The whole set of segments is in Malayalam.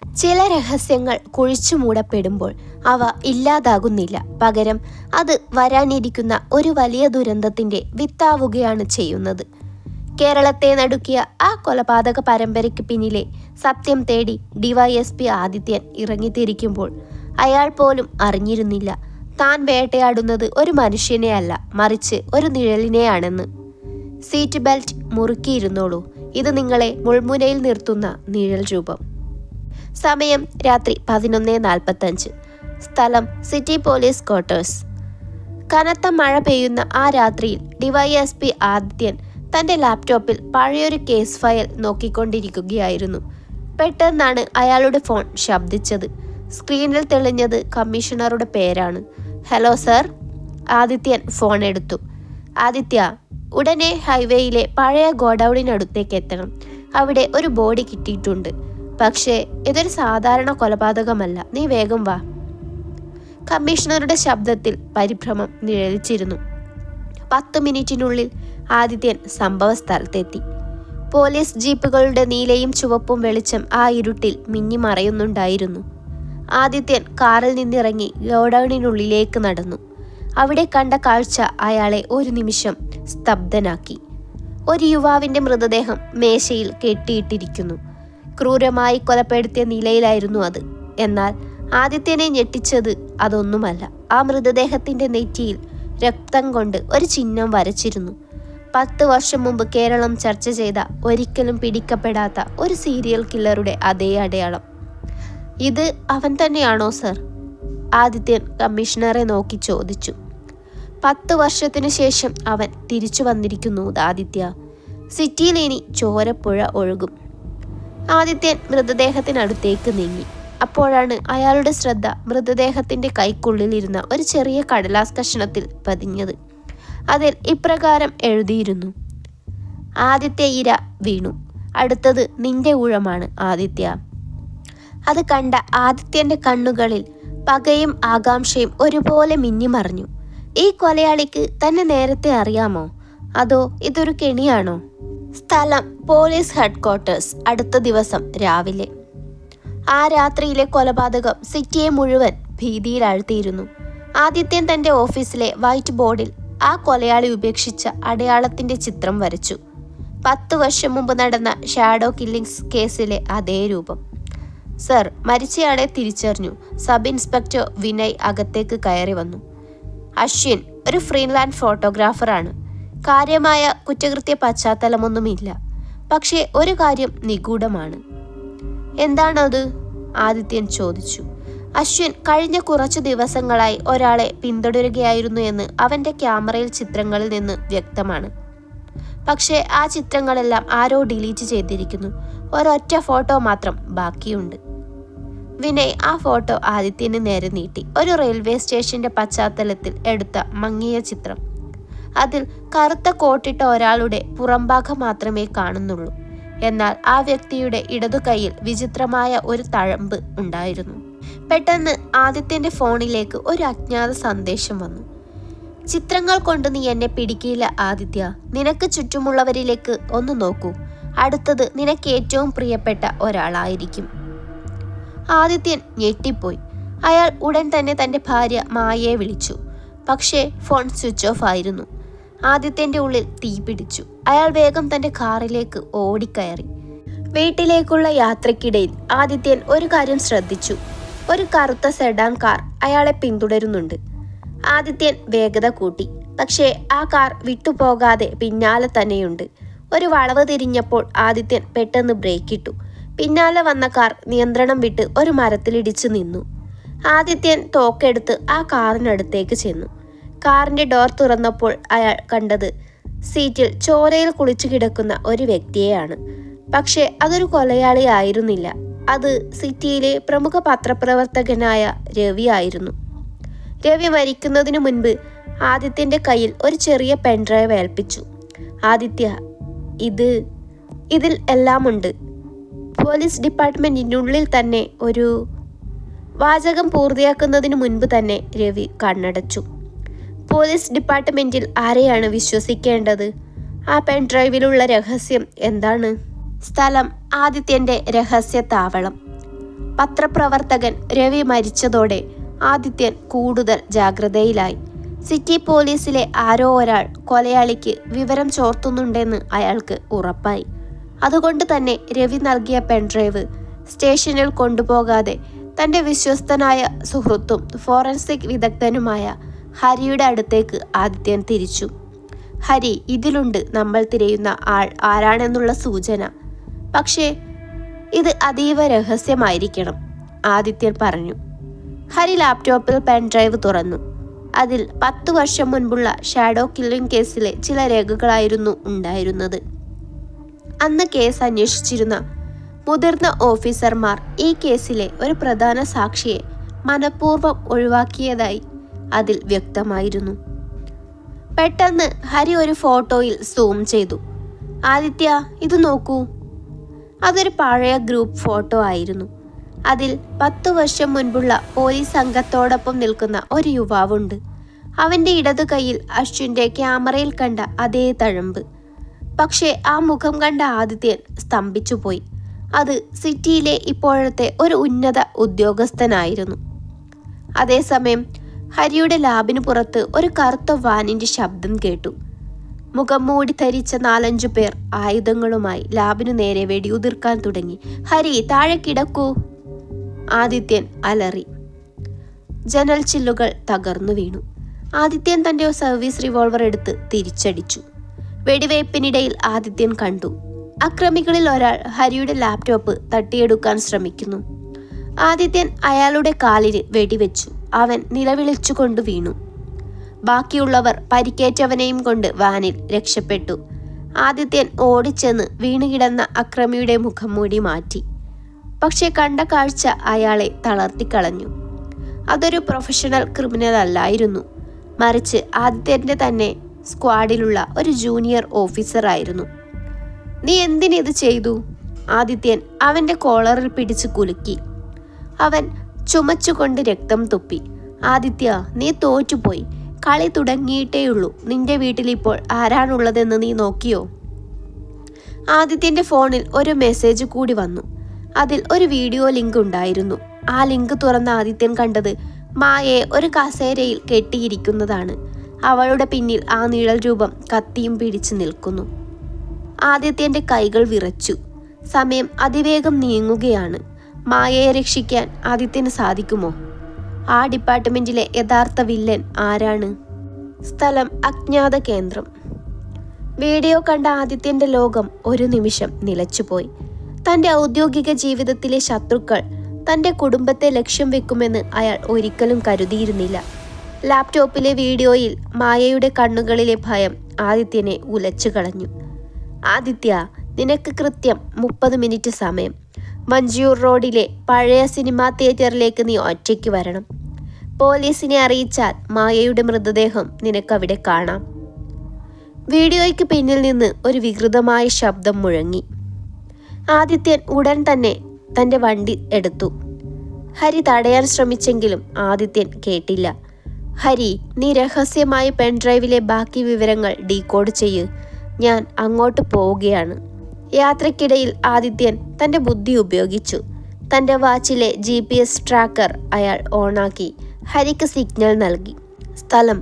ചില രഹസ്യങ്ങൾ കുഴിച്ചു മൂടപ്പെടുമ്പോൾ അവ ഇല്ലാതാകുന്നില്ല, പകരം അത് വരാനിരിക്കുന്ന ഒരു വലിയ ദുരന്തത്തിന്റെ വിത്താവുകയാണ് ചെയ്യുന്നത്. കേരളത്തെ നടുക്കിയ ആ കൊലപാതക പരമ്പരയ്ക്ക് പിന്നിലെ സത്യം തേടി ഡിവൈഎസ്പി ആദിത്യൻ ഇറങ്ങിത്തിരിക്കുമ്പോൾ അയാൾ പോലും അറിഞ്ഞിരുന്നില്ല താൻ വേട്ടയാടുന്നത് ഒരു മനുഷ്യനെയല്ല, മറിച്ച് ഒരു നിഴലിനെയാണെന്ന്. സീറ്റ് ബെൽറ്റ് മുറുക്കിയിരുന്നോളൂ, ഇത് നിങ്ങളെ മുൾമുനയിൽ നിർത്തുന്ന നിഴൽ രൂപം. സമയം രാത്രി 11:45. സ്ഥലം സിറ്റി പോലീസ് ക്വാർട്ടേഴ്സ്. കനത്ത മഴ പെയ്യുന്ന ആ രാത്രിയിൽ ഡിവൈഎസ്പി ആദിത്യൻ തൻ്റെ ലാപ്ടോപ്പിൽ പഴയൊരു കേസ് ഫയൽ നോക്കിക്കൊണ്ടിരിക്കുകയായിരുന്നു. പെട്ടെന്നാണ് അയാളുടെ ഫോൺ ശബ്ദിച്ചത്. സ്ക്രീനിൽ തെളിഞ്ഞത് കമ്മീഷണറുടെ പേരാണ്. Hello sir. ആദിത്യൻ ഫോൺ എടുത്തു. ആദിത്യ, ഉടനെ ഹൈവേയിലെ പഴയ ഗോഡൌണിനടുത്തേക്ക് എത്തണം. അവിടെ ഒരു ബോഡി കിട്ടിയിട്ടുണ്ട്. പക്ഷേ ഇതൊരു സാധാരണ കൊലപാതകമല്ല, നീ വേഗം വാ. കമ്മീഷണറുടെ ശബ്ദത്തിൽ പരിഭ്രമം നിഴലിച്ചിരുന്നു. 10 മിനിറ്റിനുള്ളിൽ ആദിത്യൻ സംഭവ സ്ഥലത്തെത്തി. പോലീസ് ജീപ്പുകളുടെ നീലയും ചുവപ്പും വെളിച്ചം ആ ഇരുട്ടിൽ മിന്നിമറയുന്നുണ്ടായിരുന്നു. ആദിത്യൻ കാറിൽ നിന്നിറങ്ങി ഗോഡൌണിനുള്ളിലേക്ക് നടന്നു. അവിടെ കണ്ട കാഴ്ച അയാളെ ഒരു നിമിഷം സ്തബ്ധനാക്കി. ഒരു യുവാവിൻ്റെ മൃതദേഹം മേശയിൽ കെട്ടിയിട്ടിരിക്കുന്നു. ക്രൂരമായി കൊലപ്പെടുത്തിയ നിലയിലായിരുന്നു അത്. എന്നാൽ ആദിത്യനെ ഞെട്ടിച്ചത് അതൊന്നുമല്ല. ആ മൃതദേഹത്തിൻ്റെ നെറ്റിയിൽ രക്തം കൊണ്ട് ഒരു ചിഹ്നം വരച്ചിരുന്നു. 10 വർഷം മുമ്പ് കേരളം ചർച്ച ചെയ്ത, ഒരിക്കലും പിടിക്കപ്പെടാത്ത ഒരു സീരിയൽ കില്ലറുടെ അതേ അടയാളം. ഇത് അവൻ തന്നെയാണോ സർ? ആദിത്യൻ കമ്മീഷണറെ നോക്കി ചോദിച്ചു. 10 വർഷത്തിനു ശേഷം അവൻ തിരിച്ചു വന്നിരിക്കുന്നു ആദിത്യ. സിറ്റിയിൽ ഇനി ചോരപ്പുഴ ഒഴുകും. ആദിത്യൻ മൃതദേഹത്തിനടുത്തേക്ക് നീങ്ങി. അപ്പോഴാണ് അയാളുടെ ശ്രദ്ധ മൃതദേഹത്തിന്റെ കൈക്കുള്ളിലിരുന്ന ഒരു ചെറിയ കടലാസ് കഷണത്തിൽ പതിഞ്ഞത്. അതിൽ ഇപ്രകാരം എഴുതിയിരുന്നു: ആദിത്യ ഇര വീണു, അടുത്തത് നിന്റെ ഊഴമാണ് ആദിത്യ. അത് കണ്ട ആദിത്യന്റെ കണ്ണുകളിൽ പകയും ആകാംക്ഷയും ഒരുപോലെ മിന്നിമറഞ്ഞു. ഈ കൊലയാളിക്ക് തന്നെ നേരത്തെ അറിയാമോ, അതോ ഇതൊരു കെണിയാണോ? സ്ഥലം പോലീസ് ഹെഡ്ക്വാർട്ടേഴ്സ്. അടുത്ത ദിവസം രാവിലെ. ആ രാത്രിയിലെ കൊലപാതകം സിറ്റിയെ മുഴുവൻ ഭീതിയിലാഴ്ത്തിയിരുന്നു. ആദിത്യൻ തൻ്റെ ഓഫീസിലെ വൈറ്റ് ബോർഡിൽ ആ കൊലയാളി ഉപേക്ഷിച്ച അടയാളത്തിൻ്റെ ചിത്രം വരച്ചു. 10 വർഷം മുമ്പ് നടന്ന ഷാഡോ കില്ലിങ്സ് കേസിലെ അതേ രൂപം. സർ, മരിച്ചയാളെ തിരിച്ചറിഞ്ഞു. സബ് ഇൻസ്പെക്ടർ വിനയ് അകത്തേക്ക് കയറി വന്നു. അശ്വിൻ ഒരു ഫ്രീലാൻഡ് ഫോട്ടോഗ്രാഫറാണ്. കാര്യമായ കുറ്റകൃത്യ പശ്ചാത്തലമൊന്നുമില്ല. പക്ഷേ ഒരു കാര്യം നിഗൂഢമാണ്. എന്താണത്? ആദിത്യൻ ചോദിച്ചു. അശ്വിൻ കഴിഞ്ഞ കുറച്ചു ദിവസങ്ങളായി ഒരാളെ പിന്തുടരുകയായിരുന്നു എന്ന് അവൻ്റെ ക്യാമറയിൽ ചിത്രങ്ങളിൽ നിന്ന് വ്യക്തമാണ്. പക്ഷേ ആ ചിത്രങ്ങളെല്ലാം ആരോ ഡിലീറ്റ് ചെയ്തിരിക്കുന്നു. ഒരൊറ്റ ഫോട്ടോ മാത്രം ബാക്കിയുണ്ട്. വിനയ് ആ ഫോട്ടോ ആദിത്യന് നേരെ നീട്ടി. ഒരു റെയിൽവേ സ്റ്റേഷന്റെ പശ്ചാത്തലത്തിൽ എടുത്ത മങ്ങിയ ചിത്രം. അതിൽ കറുത്ത കോട്ടിട്ട ഒരാളുടെ പുറംഭാഗം മാത്രമേ കാണുന്നുള്ളൂ. എന്നാൽ ആ വ്യക്തിയുടെ ഇടതു കൈയിൽ വിചിത്രമായ ഒരു തഴമ്പ് ഉണ്ടായിരുന്നു. പെട്ടെന്ന് ആദിത്യന്റെ ഫോണിലേക്ക് ഒരു അജ്ഞാത സന്ദേശം വന്നു. ചിത്രങ്ങൾ കൊണ്ട് നീ എന്നെ പിടിക്കില്ല ആദിത്യ. നിനക്ക് ചുറ്റുമുള്ളവരിലേക്ക് ഒന്ന് നോക്കൂ. അടുത്തത് നിനക്ക് ഏറ്റവും പ്രിയപ്പെട്ട ഒരാളായിരിക്കും. ആദിത്യൻ ഞെട്ടിപ്പോയി. അയാൾ ഉടൻ തന്നെ തൻ്റെ ഭാര്യ മായയെ വിളിച്ചു. പക്ഷേ ഫോൺ സ്വിച്ച് ഓഫ് ആയിരുന്നു. ആദിത്യൻ്റെ ഉള്ളിൽ തീ പിടിച്ചു. അയാൾ വേഗം തൻ്റെ കാറിലേക്ക് ഓടിക്കയറി. വീട്ടിലേക്കുള്ള യാത്രയ്ക്കിടയിൽ ആദിത്യൻ ഒരു കാര്യം ശ്രദ്ധിച്ചു. ഒരു കറുത്ത സെഡാൻ കാർ അയാളെ പിന്തുടരുന്നുണ്ട്. ആദിത്യൻ വേഗത കൂട്ടി. പക്ഷേ ആ കാർ വിട്ടുപോകാതെ പിന്നാലെ തന്നെയുണ്ട്. ഒരു വളവ് തിരിഞ്ഞപ്പോൾ ആദിത്യൻ പെട്ടെന്ന് ബ്രേക്കിട്ടു. പിന്നാലെ വന്ന കാർ നിയന്ത്രണം വിട്ട് ഒരു മരത്തിലിടിച്ചു നിന്നു. ആദിത്യൻ തോക്കെടുത്ത് ആ കാറിനടുത്തേക്ക് ചെന്നു. കാറിൻ്റെ ഡോർ തുറന്നപ്പോൾ അയാൾ കണ്ടത് സീറ്റിൽ ചോരയിൽ കുളിച്ചു കിടക്കുന്ന ഒരു വ്യക്തിയെയാണ്. പക്ഷേ അതൊരു കൊലയാളി ആയിരുന്നില്ല. അത് സിറ്റിയിലെ പ്രമുഖ പത്രപ്രവർത്തകനായ രവി ആയിരുന്നു. രവി മരിക്കുന്നതിനു മുൻപ് ആദിത്യൻ്റെ കയ്യിൽ ഒരു ചെറിയ പെൻഡ്രൈവ് ഏൽപ്പിച്ചു. ആദിത്യ, ഇതിൽ എല്ലാമുണ്ട്. പോലീസ് ഡിപ്പാർട്ട്മെൻറ്റിനുള്ളിൽ തന്നെ ഒരു വാചകം പൂർത്തിയാക്കുന്നതിന് മുൻപ് തന്നെ രവി കണ്ണടച്ചു. പോലീസ് ഡിപ്പാർട്ട്മെൻറ്റിൽ ആരെയാണ് വിശ്വസിക്കേണ്ടത്? ആ പെൻഡ്രൈവിലുള്ള രഹസ്യം എന്താണ്? സ്ഥലം ആദിത്യൻ്റെ രഹസ്യ താവളം. പത്രപ്രവർത്തകൻ രവി മരിച്ചതോടെ ആദിത്യൻ കൂടുതൽ ജാഗ്രതയിലായി. സിറ്റി പോലീസിലെ ആരോ ഒരാൾ കൊലയാളിക്ക് വിവരം ചോർത്തുന്നുണ്ടെന്ന് അയാൾക്ക് ഉറപ്പായി. അതുകൊണ്ട് തന്നെ രവി നൽകിയ പെൻഡ്രൈവ് സ്റ്റേഷനിൽ കൊണ്ടുപോകാതെ തൻ്റെ വിശ്വസ്തനായ സുഹൃത്തും ഫോറൻസിക് വിദഗ്ധനുമായ ഹരിയുടെ അടുത്തേക്ക് ആദിത്യൻ തിരിച്ചു. ഹരി, ഇതിലുണ്ട് നമ്മൾ തിരയുന്ന ആൾ ആരാണെന്നുള്ള സൂചന. പക്ഷേ ഇത് അതീവ രഹസ്യമായിരിക്കണം, ആദിത്യൻ പറഞ്ഞു. ഹരി ലാപ്ടോപ്പിൽ പെൻഡ്രൈവ് തുറന്നു. അതിൽ 10 വർഷം മുൻപുള്ള ഷാഡോ കില്ലിംഗ് കേസിലെ ചില രേഖകളായിരുന്നു ഉണ്ടായിരുന്നത്. അന്ന് കേസ് അന്വേഷിച്ചിരുന്ന മുതിർന്ന ഓഫീസർമാർ ഈ കേസിലെ ഒരു പ്രധാന സാക്ഷിയെ മനഃപൂർവ്വം ഒഴിവാക്കിയതായി അതിൽ വ്യക്തമായിരുന്നു. പെട്ടെന്ന് ഹരി ഒരു ഫോട്ടോയിൽ സൂം ചെയ്തു. ആദിത്യ, ഇത് നോക്കൂ. അതൊരു പഴയ ഗ്രൂപ്പ് ഫോട്ടോ ആയിരുന്നു. അതിൽ 10 വർഷം മുൻപുള്ള പോലീസ് സംഘത്തോടൊപ്പം നിൽക്കുന്ന ഒരു യുവാവുണ്ട്. അവൻ്റെ ഇടതു കൈയിൽ അശ്വിൻ്റെ ക്യാമറയിൽ കണ്ട അതേ തഴമ്പ്. പക്ഷേ ആ മുഖം കണ്ട ആദിത്യൻ സ്തംഭിച്ചുപോയി. അത് സിറ്റിയിലെ ഇപ്പോഴത്തെ ഒരു ഉന്നത ഉദ്യോഗസ്ഥനായിരുന്നു. അതേസമയം ഹരിയുടെ ലാബിന് പുറത്ത് ഒരു കറുത്ത വാനിൻ്റെ ശബ്ദം കേട്ടു. മുഖം മൂടി ധരിച്ച 4-5 പേർ ആയുധങ്ങളുമായി ലാബിനു നേരെ വെടിയുതിർക്കാൻ തുടങ്ങി. ഹരി, താഴെ കിടക്കൂ, ആദിത്യൻ അലറി. ജനൽ ചില്ലുകൾ തകർന്നു വീണു. ആദിത്യൻ തൻ്റെ സർവീസ് റിവോൾവർ എടുത്ത് തിരിച്ചടിച്ചു. വെടിവയ്പ്പിനിടയിൽ ആദിത്യൻ കണ്ടു, അക്രമികളിൽ ഒരാൾ ഹരിയുടെ ലാപ്ടോപ്പ് തട്ടിയെടുക്കാൻ ശ്രമിക്കുന്നു. ആദിത്യൻ അയാളുടെ കാലിന് വെടിവെച്ചു. അവൻ നിലവിളിച്ചുകൊണ്ട് വീണു. ബാക്കിയുള്ളവർ പരിക്കേറ്റവനെയും കൊണ്ട് വാനിൽ രക്ഷപ്പെട്ടു. ആദിത്യൻ ഓടിച്ചെന്ന് വീണുകിടന്ന അക്രമിയുടെ മുഖം മൂടി മാറ്റി. പക്ഷെ കണ്ട കാഴ്ച അയാളെ തളർത്തിക്കളഞ്ഞു. അതൊരു പ്രൊഫഷണൽ ക്രിമിനൽ അല്ലായിരുന്നു, മറിച്ച് ആദിത്യൻ്റെ തന്നെ സ്ക്വാഡിലുള്ള ഒരു ജൂനിയർ ഓഫീസറായിരുന്നു. നീ എന്തിനിത് ചെയ്തു? ആദിത്യൻ അവൻ്റെ കോളറിൽ പിടിച്ച് കുലുക്കി. അവൻ ചുമച്ചുകൊണ്ട് രക്തം തുപ്പി. ആദിത്യ, നീ തോറ്റുപോയി. കളി തുടങ്ങിയിട്ടേയുള്ളൂ. നിന്റെ വീട്ടിലിപ്പോൾ ആരാണുള്ളതെന്ന് നീ നോക്കിയോ? ആദിത്യൻ്റെ ഫോണിൽ ഒരു മെസ്സേജ് കൂടി വന്നു. അതിൽ ഒരു വീഡിയോ ലിങ്ക് ഉണ്ടായിരുന്നു. ആ ലിങ്ക് തുറന്ന ആദിത്യൻ കണ്ടത് മായയെ ഒരു കസേരയിൽ കെട്ടിയിരിക്കുന്നതാണ്. അവളുടെ പിന്നിൽ ആ നിഴൽ രൂപം കത്തിയും പിടിച്ചു നിൽക്കുന്നു. ആദിത്യൻ്റെ കൈകൾ വിറച്ചു. സമയം അതിവേഗം നീങ്ങുകയാണ്. മായയെ രക്ഷിക്കാൻ ആദിത്യന് സാധിക്കുമോ? ആ ഡിപ്പാർട്ട്മെന്റിലെ യഥാർത്ഥ വില്ലൻ ആരാണ്? സ്ഥലം അജ്ഞാത കേന്ദ്രം. വീഡിയോ കണ്ട ആദിത്യൻ്റെ ലോകം ഒരു നിമിഷം നിലച്ചുപോയി. തൻ്റെ ഔദ്യോഗിക ജീവിതത്തിലെ ശത്രുക്കൾ തൻ്റെ കുടുംബത്തെ ലക്ഷ്യം വെക്കുമെന്ന് അയാൾ ഒരിക്കലും കരുതിയിരുന്നില്ല. ലാപ്ടോപ്പിലെ വീഡിയോയിൽ മായയുടെ കണ്ണുകളിലെ ഭയം ആദിത്യനെ ഉലച്ചു കളഞ്ഞു. ആദിത്യ, നിനക്ക് കൃത്യം 30 മിനിറ്റ് സമയം. മഞ്ചൂർ റോഡിലെ പഴയ സിനിമാ തിയേറ്ററിലേക്ക് നീ ഒറ്റയ്ക്ക് വരണം. പോലീസിനെ അറിയിച്ചാൽ മായയുടെ മൃതദേഹം നിനക്കവിടെ കാണാം. വീഡിയോയ്ക്ക് പിന്നിൽ നിന്ന് ഒരു വികൃതമായ ശബ്ദം മുഴങ്ങി. ആദിത്യൻ ഉടൻ തന്നെ തൻ്റെ വണ്ടി എടുത്തു. ഹരി തടയാൻ ശ്രമിച്ചെങ്കിലും ആദിത്യൻ കേട്ടില്ല. ഹരി, നീ രഹസ്യമായി പെൻഡ്രൈവിലെ ബാക്കി വിവരങ്ങൾ ഡീകോഡ് ചെയ്യ്. ഞാൻ അങ്ങോട്ട് പോവുകയാണ്. യാത്രക്കിടയിൽ ആദിത്യൻ തൻ്റെ ബുദ്ധി ഉപയോഗിച്ചു. തൻ്റെ വാച്ചിലെ GPS ട്രാക്കർ അയാൾ ഓണാക്കി ഹരിക്ക് സിഗ്നൽ നൽകി. സ്ഥലം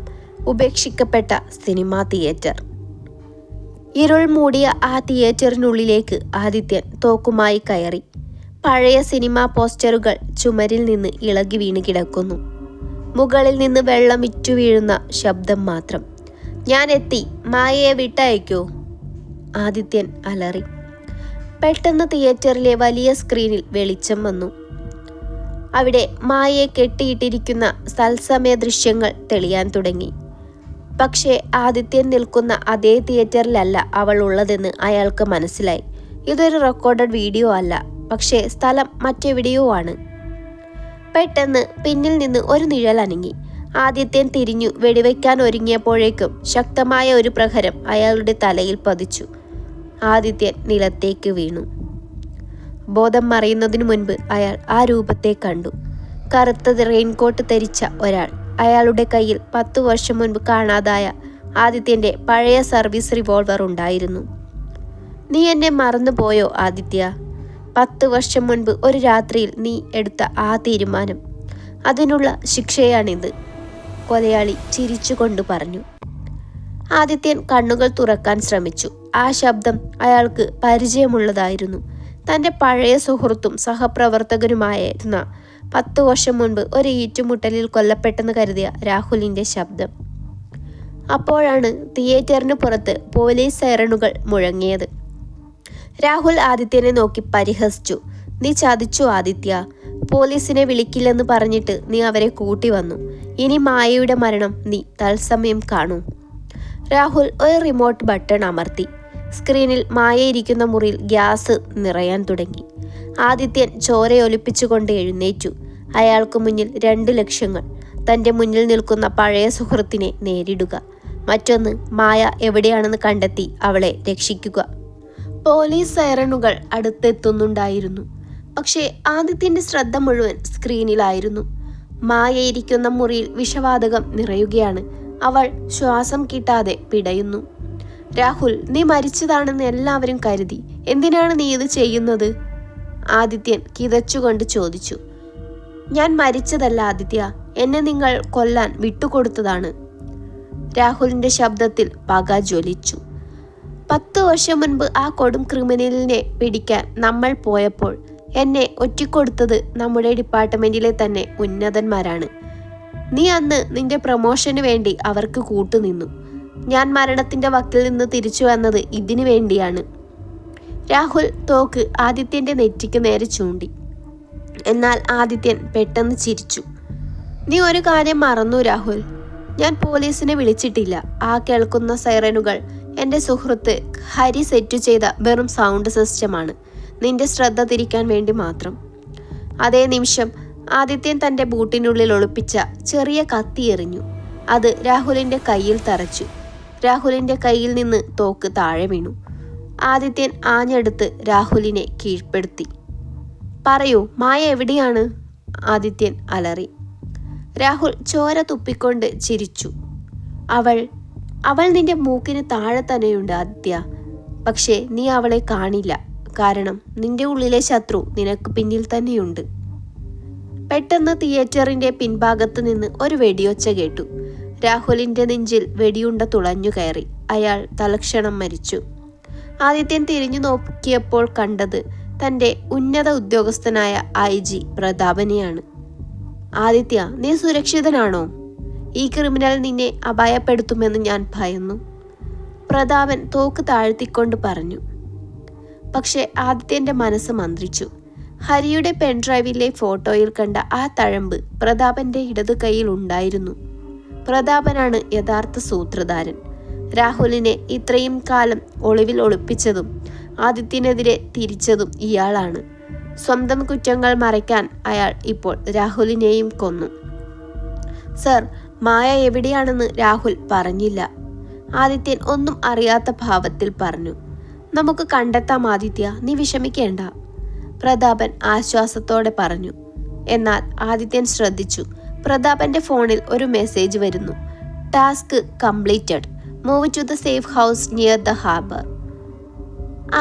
ഉപേക്ഷിക്കപ്പെട്ട സിനിമാ തിയേറ്റർ. ഇരുൾ മൂടിയ ആ തിയേറ്ററിനുള്ളിലേക്ക് ആദിത്യൻ തോക്കുമായി കയറി. പഴയ സിനിമാ പോസ്റ്ററുകൾ ചുമരിൽ നിന്ന് ഇളകി വീണ് കിടക്കുന്നു. മുകളിൽ നിന്ന് വെള്ളം ഇറ്റു വീഴുന്ന ശബ്ദം മാത്രം. ഞാൻ എത്തി, മായയെ വിട്ടയക്കൂ, ആദിത്യൻ അലറി. പെട്ടെന്ന് തിയേറ്ററിലെ വലിയ സ്ക്രീനിൽ വെളിച്ചം വന്നു. അവിടെ മായയെ കെട്ടിയിട്ടിരിക്കുന്ന തത്സമയ ദൃശ്യങ്ങൾ തെളിയാൻ തുടങ്ങി. പക്ഷേ ആദിത്യൻ നിൽക്കുന്ന അതേ തിയേറ്ററിലല്ല അവൾ ഉള്ളതെന്ന് അയാൾക്ക് മനസ്സിലായി. ഇതൊരു റെക്കോർഡഡ് വീഡിയോ അല്ല, പക്ഷേ സ്ഥലം മറ്റെവിടെയോ ആണ്. പെട്ടെന്ന് പിന്നിൽ നിന്ന് ഒരു നിഴൽ അനങ്ങി. ആദിത്യൻ തിരിഞ്ഞു വെടിവെക്കാൻ ഒരുങ്ങിയപ്പോഴേക്കും ശക്തമായ ഒരു പ്രഹരം അയാളുടെ തലയിൽ പതിച്ചു. ആദിത്യൻ നിലത്തേക്ക് വീണു. ബോധം മറയുന്നതിനു മുൻപ് അയാൾ ആ രൂപത്തെ കണ്ടു. കറുത്ത റെയിൻകോട്ട് ധരിച്ച ഒരാൾ. അയാളുടെ കയ്യിൽ 10 വർഷം മുൻപ് കാണാതായ ആദിത്യൻ്റെ പഴയ സർവീസ് റിവോൾവർ ഉണ്ടായിരുന്നു. നീ എന്നെ മറന്നുപോയോ ആദിത്യ? 10 വർഷം മുൻപ് ഒരു രാത്രിയിൽ നീ എടുത്ത ആ തീരുമാനം, അതിനുള്ള ശിക്ഷയാണിത്, കൊലയാളി ചിരിച്ചുകൊണ്ട് പറഞ്ഞു. ആദിത്യൻ കണ്ണുകൾ തുറക്കാൻ ശ്രമിച്ചു. ആ ശബ്ദം അയാൾക്ക് പരിചയമുള്ളതായിരുന്നു. തൻ്റെ പഴയ സുഹൃത്തും സഹപ്രവർത്തകനുമായിരുന്ന 10 വർഷം മുൻപ് ഒരു ഏറ്റുമുട്ടലിൽ കൊല്ലപ്പെട്ടെന്ന് കരുതിയ രാഹുലിൻ്റെ ശബ്ദം. അപ്പോഴാണ് തിയേറ്ററിന് പുറത്ത് പോലീസ് സൈറണുകൾ മുഴങ്ങിയത്. രാഹുൽ ആദിത്യനെ നോക്കി പരിഹസിച്ചു. നീ ചതിച്ചു ആദിത്യ. പോലീസിനെ വിളിക്കില്ലെന്ന് പറഞ്ഞിട്ട് നീ അവരെ കൂട്ടി വന്നു. ഇനി മായയുടെ മരണം നീ തത്സമയം കാണൂ. രാഹുൽ ഒരു റിമോട്ട് ബട്ടൺ അമർത്തി. സ്ക്രീനിൽ മായ ഇരിക്കുന്ന മുറിയിൽ ഗ്യാസ് നിറയാൻ തുടങ്ങി. ആദിത്യൻ ചോരയൊലിപ്പിച്ചുകൊണ്ട് എഴുന്നേറ്റു. അയാൾക്ക് മുന്നിൽ 2 ലക്ഷ്യങ്ങൾ. തൻ്റെ മുന്നിൽ നിൽക്കുന്ന പഴയ സുഹൃത്തിനെ നേരിടുക, മറ്റൊന്ന് മായ എവിടെയാണെന്ന് കണ്ടെത്തി അവളെ രക്ഷിക്കുക. പോലീസ് സൈറണുകൾ അടുത്തെത്തുന്നുണ്ടായിരുന്നു. പക്ഷേ ആദിത്യൻ്റെ ശ്രദ്ധ മുഴുവൻ സ്ക്രീനിലായിരുന്നു. മായ ഇരിക്കുന്ന മുറിയിൽ വിഷവാതകം നിറയുകയാണ്. അവൾ ശ്വാസം കിട്ടാതെ പിടയുന്നു. രാഹുൽ, നീ മരിച്ചതാണെന്ന് എല്ലാവരും കരുതി. എന്തിനാണ് നീ ഇത് ചെയ്യുന്നത്? ആദിത്യൻ കിതച്ചുകൊണ്ട് ചോദിച്ചു. ഞാൻ മരിച്ചതല്ല ആദിത്യ, എന്നെ നിങ്ങൾ കൊല്ലാൻ വിട്ടുകൊടുത്തതാണ്. രാഹുലിൻ്റെ ശബ്ദത്തിൽ പക ജ്വലിച്ചു. 10 വർഷം മുൻപ് ആ കൊടും ക്രിമിനലിനെ പിടിക്കാൻ നമ്മൾ പോയപ്പോൾ എന്നെ ഒറ്റിക്കൊടുത്തത് നമ്മുടെ ഡിപ്പാർട്ട്മെൻറ്റിലെ തന്നെ ഉന്നതന്മാരാണ്. നീ അന്ന് നിന്റെ പ്രൊമോഷന് വേണ്ടി അവർക്ക് കൂട്ടുനിന്നു. ഞാൻ മരണത്തിൻ്റെ വക്കിൽ നിന്ന് തിരിച്ചു വന്നത് ഇതിനു വേണ്ടിയാണ്. രാഹുൽ തോക്ക് ആദിത്യൻ്റെ നെറ്റിക്ക് നേരെ ചൂണ്ടി. എന്നാൽ ആദിത്യൻ പെട്ടെന്ന് ചിരിച്ചു. നീ ഒരു കാര്യം മറന്നു രാഹുൽ. ഞാൻ പോലീസിനെ വിളിച്ചിട്ടില്ല. ആ കേൾക്കുന്ന സൈറനുകൾ എൻ്റെ സുഹൃത്ത് ഹരി സെറ്റ് ചെയ്ത വെറും സൗണ്ട് സിസ്റ്റമാണ്. നിന്റെ ശ്രദ്ധ തിരിക്കാൻ വേണ്ടി മാത്രം. അതേ നിമിഷം ആദിത്യൻ തൻ്റെ ബൂട്ടിനുള്ളിൽ ഒളിപ്പിച്ച ചെറിയ കത്തി എറിഞ്ഞു. അത് രാഹുലിൻ്റെ കയ്യിൽ തറച്ചു. രാഹുലിൻ്റെ കയ്യിൽ നിന്ന് തോക്ക് താഴെ വീണു. ആദിത്യൻ ആഞ്ഞെടുത്ത് രാഹുലിനെ കീഴ്പ്പെടുത്തി. പറയൂ, മായ എവിടെയാണ്? ആദിത്യൻ അലറി. രാഹുൽ ചോര തുപ്പിക്കൊണ്ട് ചിരിച്ചു. അവൾ നിന്റെ മൂക്കിന് താഴെ തന്നെയുണ്ട് ആദിത്യ. പക്ഷേ നീ അവളെ കാണില്ല. കാരണം നിന്റെ ഉള്ളിലെ ശത്രു നിനക്ക് പിന്നിൽ തന്നെയുണ്ട്. പെട്ടെന്ന് തിയേറ്ററിൻ്റെ പിൻഭാഗത്ത് നിന്ന് ഒരു വെടിയൊച്ച കേട്ടു. രാഹുലിൻ്റെ നെഞ്ചിൽ വെടിയുണ്ട തുളഞ്ഞു കയറി. അയാൾ തലക്ഷണം മരിച്ചു. ആദിത്യൻ തിരിഞ്ഞു നോക്കിയപ്പോൾ കണ്ടത് തൻ്റെ ഉന്നത ഉദ്യോഗസ്ഥനായ IG പ്രതാപനെയാണ്. ആദിത്യ, നീ സുരക്ഷിതനാണോ? ഈ ക്രിമിനൽ നിന്നെ അപായപ്പെടുത്തുമെന്ന് ഞാൻ ഭയന്നു. പ്രതാപൻ തോക്ക് താഴ്ത്തിക്കൊണ്ട് പറഞ്ഞു. പക്ഷെ ആദിത്യൻ്റെ മനസ്സ് മന്ത്രിച്ചു. ഹരിയുടെ പെൻഡ്രൈവിലെ ഫോട്ടോയിൽ കണ്ട ആ തഴമ്പ് പ്രതാപൻ്റെ ഇടതു കൈയിൽ ഉണ്ടായിരുന്നു. പ്രതാപനാണ് യഥാർത്ഥ സൂത്രധാരൻ. രാഹുലിനെ ഇത്രയും കാലം ഒളിവിൽ ഒളിപ്പിച്ചതും ആദിത്യനെതിരെ തിരിച്ചതും ഇയാളാണ്. സ്വന്തം കുറ്റങ്ങൾ മറയ്ക്കാൻ അയാൾ ഇപ്പോൾ രാഹുലിനെയും കൊന്നു. സർ, മായ എവിടെയാണെന്ന് രാഹുൽ പറഞ്ഞില്ല. ആദിത്യൻ ഒന്നും അറിയാത്ത ഭാവത്തിൽ പറഞ്ഞു. നമുക്ക് കണ്ടെത്താം ആദിത്യ, നീ വിഷമിക്കേണ്ട. പ്രതാപൻ ആശ്വാസത്തോടെ പറഞ്ഞു. എന്നാൽ ആദിത്യൻ ശ്രദ്ധിച്ചു. പ്രതാപന്റെ ഫോണിൽ ഒരു മെസ്സേജ് വരുന്നു. Task completed. Move to the safe house near the harbour.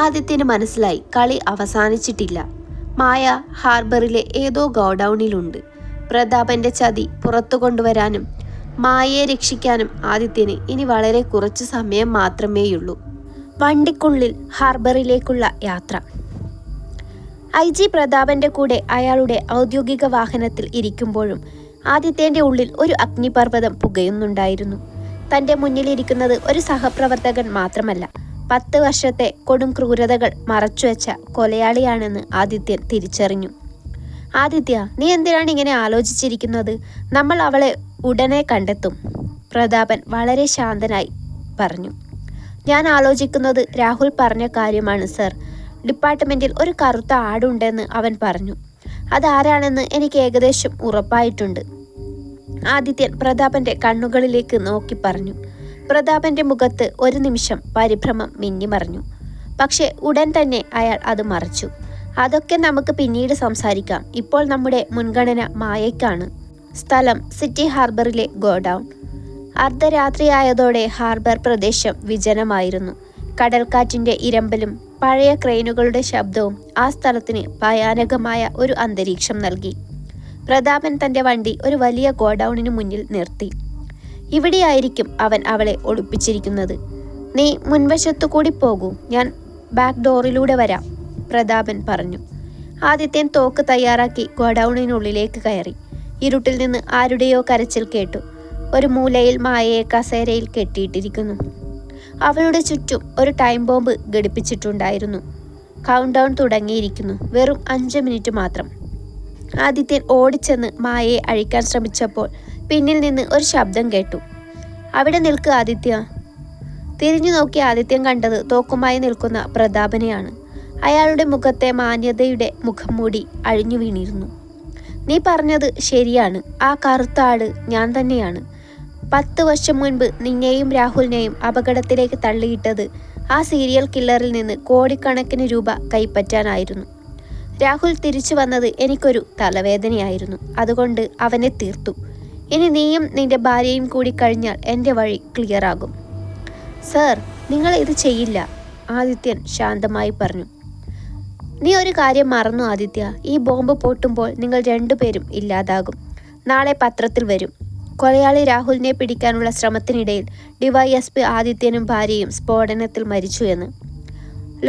ആദിത്യന് മനസ്സിലായി, കളി അവസാനിച്ചിട്ടില്ല. മായ ഹാർബറിലെ ഏതോ ഗോഡൌണിലുണ്ട്. പ്രതാപന്റെ ചതി പുറത്തു കൊണ്ടുവരാനും മായയെ രക്ഷിക്കാനും ആദിത്യന് ഇനി വളരെ കുറച്ച് സമയം മാത്രമേയുള്ളൂ. വണ്ടിക്കുള്ളിൽ ഹാർബറിലേക്കുള്ള യാത്ര. IG പ്രതാപന്റെ കൂടെ അയാളുടെ ഔദ്യോഗിക വാഹനത്തിൽ ഇരിക്കുമ്പോഴും ആദിത്യന്റെ ഉള്ളിൽ ഒരു അഗ്നിപർവ്വതം പുകയുന്നുണ്ടായിരുന്നു. തൻ്റെ മുന്നിലിരിക്കുന്നത് ഒരു സഹപ്രവർത്തകൻ മാത്രമല്ല, 10 വർഷത്തെ കൊടും ക്രൂരതകൾ മറച്ചുവെച്ച കൊലയാളിയാണെന്ന് ആദിത്യൻ തിരിച്ചറിഞ്ഞു. ആദിത്യ, നീ എന്തിനാണ് ഇങ്ങനെ ആലോചിച്ചിരിക്കുന്നത്? നമ്മൾ അവളെ ഉടനെ കണ്ടെത്തും. പ്രതാപൻ വളരെ ശാന്തനായി പറഞ്ഞു. ഞാൻ ആലോചിക്കുന്നത് രാഹുൽ പറഞ്ഞ കാര്യമാണ് സർ. ഡിപ്പാർട്ട്മെൻറ്റിൽ ഒരു കറുത്ത ആടുണ്ടെന്ന് അവൻ പറഞ്ഞു. അതാരാണെന്ന് എനിക്ക് ഏകദേശം ഉറപ്പായിട്ടുണ്ട്. ആദിത്യൻ പ്രതാപന്റെ കണ്ണുകളിലേക്ക് നോക്കി പറഞ്ഞു. പ്രതാപന്റെ മുഖത്ത് ഒരു നിമിഷം പരിഭ്രമം മിന്നിമറഞ്ഞു. പക്ഷെ ഉടൻ തന്നെ അയാൾ അത് മറച്ചു. അതൊക്കെ നമുക്ക് പിന്നീട് സംസാരിക്കാം. ഇപ്പോൾ നമ്മുടെ മുൻഗണന മായയ്ക്കാണ്. സ്ഥലം സിറ്റി ഹാർബറിലെ ഗോഡൌൺ. അർദ്ധരാത്രിയായതോടെ ഹാർബർ പ്രദേശം വിജനമായിരുന്നു. കടൽക്കാറ്റിൻ്റെ ഇരമ്പലും പഴയ ക്രെയിനുകളുടെ ശബ്ദവും ആ സ്ഥലത്തിന് ഭയാനകമായ ഒരു അന്തരീക്ഷം നൽകി. പ്രതാപൻ തൻ്റെ വണ്ടി ഒരു വലിയ ഗോഡൌണിന് മുന്നിൽ നിർത്തി. ഇവിടെയായിരിക്കും അവൻ അവളെ ഒളിപ്പിച്ചിരിക്കുന്നത്. നീ മുൻവശത്തു കൂടി പോകൂ, ഞാൻ ബാക്ക് ഡോറിലൂടെ വരാം, പ്രതാപൻ പറഞ്ഞു. ആദിത്യൻ തോക്ക് തയ്യാറാക്കി ഗോഡൌണിനുള്ളിലേക്ക് കയറി. ഇരുട്ടിൽ നിന്ന് ആരുടെയോ കരച്ചിൽ കേട്ടു. ഒരു മൂലയിൽ മായയെ കസേരയിൽ കെട്ടിയിട്ടിരിക്കുന്നു. അവളുടെ ചുറ്റും ഒരു ടൈം ബോംബ് ഘടിപ്പിച്ചിട്ടുണ്ടായിരുന്നു. കൗണ്ട് ഡൗൺ തുടങ്ങിയിരിക്കുന്നു. വെറും 5 മിനിറ്റ് മാത്രം. ആദിത്യൻ ഓടിച്ചെന്ന് മായയെ അഴിക്കാൻ ശ്രമിച്ചപ്പോൾ പിന്നിൽ നിന്ന് ഒരു ശബ്ദം കേട്ടു. അവിടെ നിൽക്കുക ആദിത്യ. തിരിഞ്ഞു നോക്കി ആദിത്യൻ കണ്ടത് തോക്കുമായി നിൽക്കുന്ന പ്രതാപനെയാണ്. അയാളുടെ മുഖത്തെ മാന്യതയുടെ മുഖം മൂടി അഴിഞ്ഞു വീണിരുന്നു. നീ പറഞ്ഞത് ശരിയാണ്, ആ കറുത്ത ആള് ഞാൻ തന്നെയാണ്. 10 വർഷം മുൻപ് നിന്നെയും രാഹുലിനെയും അപകടത്തിലേക്ക് തള്ളിയിട്ടത് ആ സീരിയൽ കില്ലറിൽ നിന്ന് കോടിക്കണക്കിന് രൂപ കൈപ്പറ്റാനായിരുന്നു. രാഹുൽ തിരിച്ചു വന്നത് എനിക്കൊരു തലവേദനയായിരുന്നു. അതുകൊണ്ട് അവനെ തീർത്തു. ഇനി നീയും നിന്റെ ഭാര്യയും കൂടി കഴിഞ്ഞാൽ എൻ്റെ വഴി ക്ലിയർ ആകും. സർ, നിങ്ങൾ ഇത് ചെയ്യില്ല, ആദിത്യൻ ശാന്തമായി പറഞ്ഞു. നീ ഒരു കാര്യം മറന്നു ആദിത്യ. ഈ ബോംബ് പൊട്ടുമ്പോൾ നിങ്ങൾ 2 പേരും ഇല്ലാതാകും. നാളെ പത്രത്തിൽ വരും. കൊലയാളി രാഹുലിനെ പിടിക്കാനുള്ള ശ്രമത്തിനിടയിൽ ഡിവൈഎസ്പി ആദിത്യനും ഭാര്യയും സ്ഫോടനത്തിൽ മരിച്ചു എന്ന്.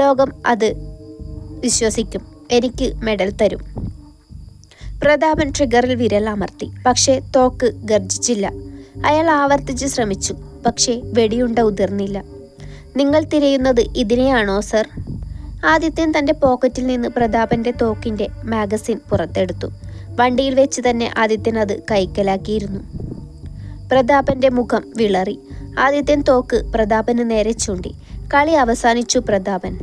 ലോകം അത് വിശ്വസിക്കും. എനിക്ക് മെഡൽ തരും. പ്രതാപൻ ട്രിഗറിൽ വിരൽ അമർത്തി. പക്ഷേ തോക്ക് ഗർജിച്ചില്ല. അയാൾ ആവർത്തിച്ച് ശ്രമിച്ചു. പക്ഷേ വെടിയുണ്ട ഉതിർന്നില്ല. നിങ്ങൾ തിരയുന്നത് ഇതിനെയാണോ സർ? ആദിത്യൻ തൻ്റെ പോക്കറ്റിൽ നിന്ന് പ്രതാപൻ്റെ തോക്കിൻ്റെ മാഗസിൻ പുറത്തെടുത്തു. വണ്ടിയിൽ വെച്ച് തന്നെ ആദിത്യൻ അത് കൈക്കലാക്കിയിരുന്നു. പ്രതാപൻ്റെ മുഖം വിളറി. ആദിത്യൻ തോക്ക് പ്രതാപന് നേരെ ചൂണ്ടി. കളി അവസാനിച്ചു പ്രതാപൻ.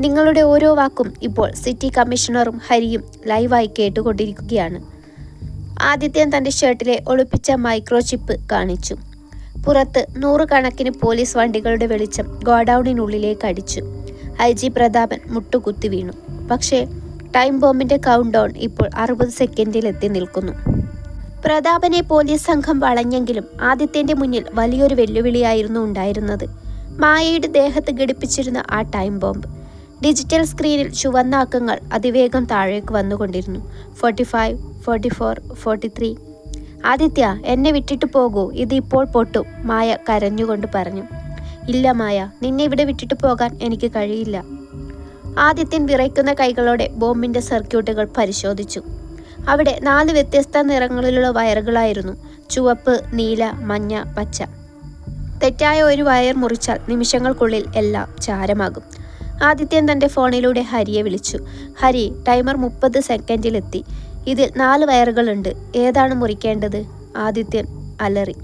നിങ്ങളുടെ ഓരോ വാക്കും ഇപ്പോൾ സിറ്റി കമ്മീഷണറും ഹരിയും ലൈവായി കേട്ടുകൊണ്ടിരിക്കുകയാണ്. ആദിത്യൻ തൻ്റെ ഷർട്ടിലെ ഒളിപ്പിച്ച മൈക്രോ ചിപ്പ് കാണിച്ചു. പുറത്ത് 100 കണക്കിന് പോലീസ് വണ്ടികളുടെ വെളിച്ചം ഗോഡൌണിനുള്ളിലേക്ക് അടിച്ചു. IG പ്രതാപൻ മുട്ടുകുത്തി വീണു. പക്ഷേ ടൈം ബോംബിൻ്റെ കൗണ്ട് ഡൗൺ ഇപ്പോൾ 60 സെക്കൻഡിൽ എത്തി നിൽക്കുന്നു. പ്രതാപനെ പോലീസ് സംഘം വളഞ്ഞെങ്കിലും ആദിത്യൻ്റെ മുന്നിൽ വലിയൊരു വെല്ലുവിളിയായിരുന്നു ഉണ്ടായിരുന്നത്. മായയുടെ ദേഹത്ത് ഘടിപ്പിച്ചിരുന്ന ആ ടൈം ബോംബ്. ഡിജിറ്റൽ സ്ക്രീനിൽ ചുവന്ന അക്കങ്ങൾ അതിവേഗം താഴേക്ക് വന്നുകൊണ്ടിരുന്നു. 45, 44, 43. ആദിത്യ, എന്നെ വിട്ടിട്ട് പോകൂ, ഇത് ഇപ്പോൾ പൊട്ടും, മായ കരഞ്ഞുകൊണ്ട് പറഞ്ഞു. ഇല്ല മായ, നിന്നെ ഇവിടെ വിട്ടിട്ട് പോകാൻ എനിക്ക് കഴിയില്ല. ആദിത്യൻ വിറയ്ക്കുന്ന കൈകളോടെ ബോംബിൻ്റെ സർക്യൂട്ടുകൾ പരിശോധിച്ചു. അവിടെ 4 വ്യത്യസ്ത നിറങ്ങളിലുള്ള വയറുകളായിരുന്നു. ചുവപ്പ്, നീല, മഞ്ഞ, പച്ച. തെറ്റായ ഒരു വയർ മുറിച്ചാൽ നിമിഷങ്ങൾക്കുള്ളിൽ എല്ലാം ചാരമാകും. ആദിത്യൻ തൻ്റെ ഫോണിലൂടെ ഹരിയെ വിളിച്ചു. ഹരി, ടൈമർ 30 സെക്കൻഡിലെത്തി. ഇതിൽ 4 വയറുകളുണ്ട്. ഏതാണ് മുറിക്കേണ്ടത്? ആദിത്യൻ അലറി.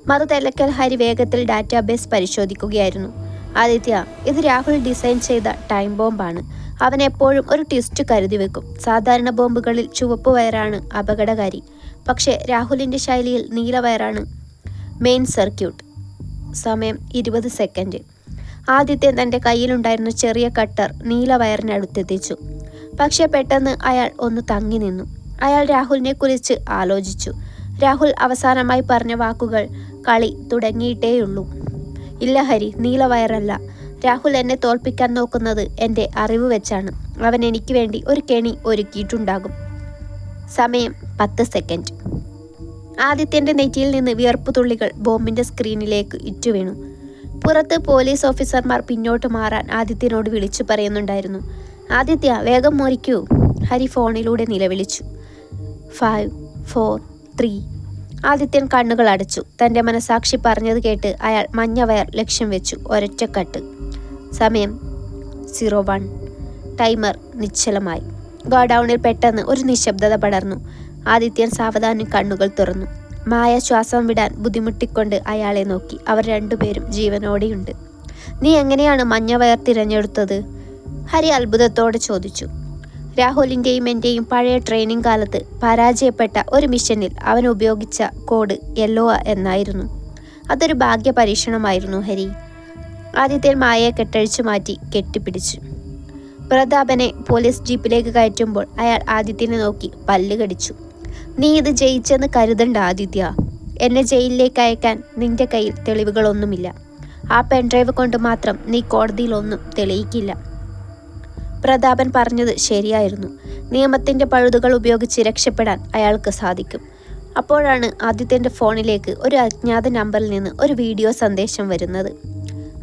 മറുതലക്കൽ ഹരി വേഗത്തിൽ ഡാറ്റാബേസ് പരിശോധിക്കുകയായിരുന്നു. ആദിത്യ, ഇത് രാഹുൽ ഡിസൈൻ ചെയ്ത ടൈം ബോംബാണ്. അവൻ എപ്പോഴും ഒരു ട്വിസ്റ്റ് കരുതി വെക്കും. സാധാരണ ബോംബുകളിൽ ചുവപ്പ് വയറാണ് അപകടകാരി. പക്ഷേ രാഹുലിൻ്റെ ശൈലിയിൽ നീല വയറാണ് മെയിൻ സർക്യൂട്ട്. സമയം 20 സെക്കൻഡ്. ആദിത്യൻ തൻ്റെ കയ്യിലുണ്ടായിരുന്ന ചെറിയ കട്ടർ നീല വയറിനടുത്തെത്തിച്ചു. പക്ഷെ പെട്ടെന്ന് അയാൾ ഒന്ന് തങ്ങി നിന്നു. അയാൾ രാഹുലിനെ കുറിച്ച് ആലോചിച്ചു. രാഹുൽ അവസാനമായി പറഞ്ഞ വാക്കുകൾ കളി തുടങ്ങിയിട്ടേയുള്ളൂ. ഇല്ല ഹരി, നീല വയറല്ല. രാഹുൽ എന്നെ തോൽപ്പിക്കാൻ നോക്കുന്നത് എൻ്റെ അറിവ് വെച്ചാണ്. അവൻ എനിക്ക് വേണ്ടി ഒരു കെണി ഒരുക്കിയിട്ടുണ്ടാകും. സമയം 10 സെക്കൻഡ്. ആദിത്യൻ്റെ നെറ്റിയിൽ നിന്ന് വിയർപ്പ് തുള്ളികൾ ബോംബിൻ്റെ സ്ക്രീനിലേക്ക് ഇറ്റുവീണു. പുറത്ത് പോലീസ് ഓഫീസർമാർ പിന്നോട്ട് മാറാൻ ആദിത്യനോട് വിളിച്ചു പറയുന്നുണ്ടായിരുന്നു. ആദിത്യ, വേഗം മുറിക്കൂ, ഹരി ഫോണിലൂടെ നിലവിളിച്ചു. 5, 4, 3. ആദിത്യൻ കണ്ണുകൾ അടച്ചു. തൻ്റെ മനസാക്ഷി പറഞ്ഞത് കേട്ട് അയാൾ മഞ്ഞ വയർ ലക്ഷ്യം വെച്ചു. ഒരൊറ്റക്കട്ട്. സമയം 01. ടൈമർ നിശ്ചലമായി. ഗോഡൌണിൽ പെട്ടെന്ന് ഒരു നിശബ്ദത പടർന്നു. ആദിത്യൻ സാവധാനം കണ്ണുകൾ തുറന്നു. മായ ശ്വാസം വിടാൻ ബുദ്ധിമുട്ടിക്കൊണ്ട് അയാളെ നോക്കി. അവർ 2 പേരും ജീവനോടെയുണ്ട്. നീ എങ്ങനെയാണ് മഞ്ഞ വയർ തിരഞ്ഞെടുത്തത്? ഹരി അത്ഭുതത്തോടെ ചോദിച്ചു. രാഹുലിൻ്റെയും എൻ്റെയും പഴയ ട്രെയിനിങ് കാലത്ത് പരാജയപ്പെട്ട ഒരു മിഷനിൽ അവൻ ഉപയോഗിച്ച കോഡ് യെല്ലോ എന്നായിരുന്നു. അതൊരു ഭാഗ്യ പരീക്ഷണമായിരുന്നു ഹരി. ആദിത്യൻ മായയെ കെട്ടഴിച്ചു മാറ്റി കെട്ടിപ്പിടിച്ചു. പ്രതാപനെ പോലീസ് ജീപ്പിലേക്ക് കയറ്റുമ്പോൾ അയാൾ ആദിത്യനെ നോക്കി പല്ല് കടിച്ചു. നീ ഇത് ജയിച്ചെന്ന് കരുതണ്ട ആദിത്യ. എന്നെ ജയിലിലേക്ക് അയക്കാൻ നിന്റെ കയ്യിൽ തെളിവുകളൊന്നുമില്ല. ആ പെൻഡ്രൈവ് കൊണ്ട് മാത്രം നീ കോടതിയിൽ ഒന്നും തെളിയിക്കില്ല. പ്രതാപൻ പറഞ്ഞത് ശരിയായിരുന്നു. നിയമത്തിൻ്റെ പഴുതുകൾ ഉപയോഗിച്ച് രക്ഷപ്പെടാൻ അയാൾക്ക് സാധിക്കും. അപ്പോഴാണ് ആദിത്യൻ്റെ ഫോണിലേക്ക് ഒരു അജ്ഞാത നമ്പറിൽ നിന്ന് ഒരു വീഡിയോ സന്ദേശം വരുന്നത്.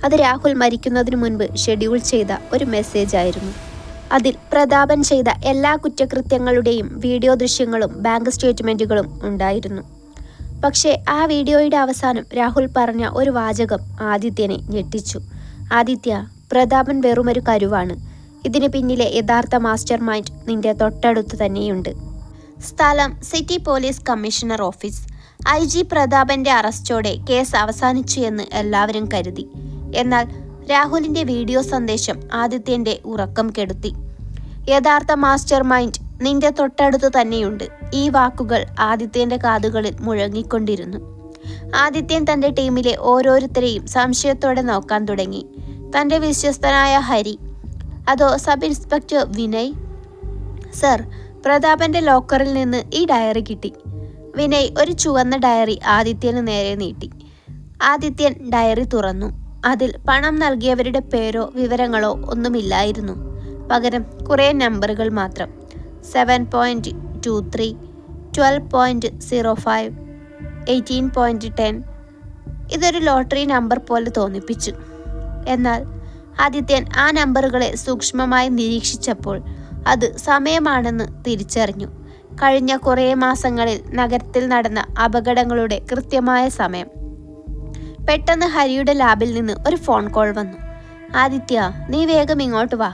അത് രാഹുൽ മരിക്കുന്നതിന് മുൻപ് ഷെഡ്യൂൾ ചെയ്ത ഒരു മെസ്സേജ് ആയിരുന്നു. അതിൽ പ്രതാപൻ ചെയ്ത എല്ലാ കുറ്റകൃത്യങ്ങളുടെയും വീഡിയോ ദൃശ്യങ്ങളും ബാങ്ക് സ്റ്റേറ്റ്മെൻറ്റുകളും ഉണ്ടായിരുന്നു. പക്ഷേ ആ വീഡിയോയുടെ അവസാനം രാഹുൽ പറഞ്ഞ ഒരു വാചകം ആദിത്യനെ ഞെട്ടിച്ചു. ആദിത്യ, പ്രതാപൻ വെറുമൊരു കരുവാണ്. ഇതിന് പിന്നിലെ യഥാർത്ഥ മാസ്റ്റർ മൈൻഡ് നിന്റെ തൊട്ടടുത്ത് തന്നെയുണ്ട്. സ്ഥലം city police commissioner office. IG പ്രതാപന്റെ അറസ്റ്റോടെ കേസ് അവസാനിച്ചു എന്ന് എല്ലാവരും കരുതി. എന്നാൽ രാഹുലിന്റെ വീഡിയോ സന്ദേശം ആദിത്യന്റെ ഉറക്കം കെടുത്തി. യഥാർത്ഥ മാസ്റ്റർ മൈൻഡ് നിന്റെ തൊട്ടടുത്ത് തന്നെയുണ്ട്. ഈ വാക്കുകൾ ആദിത്യന്റെ കാതുകളിൽ മുഴങ്ങിക്കൊണ്ടിരുന്നു. ആദിത്യൻ തന്റെ ടീമിലെ ഓരോരുത്തരെയും സംശയത്തോടെ നോക്കാൻ തുടങ്ങി. തന്റെ വിശ്വസ്തനായ ഹരി, അതോ സബ് ഇൻസ്പെക്ടർ വിനയ്? സർ, പ്രതാപന്റെ ലോക്കറിൽ നിന്ന് ഈ ഡയറി കിട്ടി. വിനയ് ഒരു ചുവന്ന ഡയറി ആദിത്യന് നേരെ നീട്ടി. ആദിത്യൻ ഡയറി തുറന്നു. അതിൽ പണം നൽകിയവരുടെ പേരോ വിവരങ്ങളോ ഒന്നുമില്ലായിരുന്നു. പകരം കുറേ നമ്പറുകൾ മാത്രം. 7.23, 12.05, 18.10. ഇതൊരു ലോട്ടറി നമ്പർ പോലെ തോന്നിപ്പിച്ചു. എന്നാൽ ആദിത്യൻ ആ നമ്പറുകളെ സൂക്ഷ്മമായി നിരീക്ഷിച്ചപ്പോൾ അത് സമയമാണെന്ന് തിരിച്ചറിഞ്ഞു. കഴിഞ്ഞ കുറേ മാസങ്ങളിൽ നഗരത്തിൽ നടന്ന അപകടങ്ങളുടെ കൃത്യമായ സമയം. പെട്ടെന്ന് ഹരിയുടെ ലാബിൽ നിന്ന് ഒരു ഫോൺ കോൾ വന്നു. ആദിത്യ, നീ വേഗം ഇങ്ങോട്ട് വാ.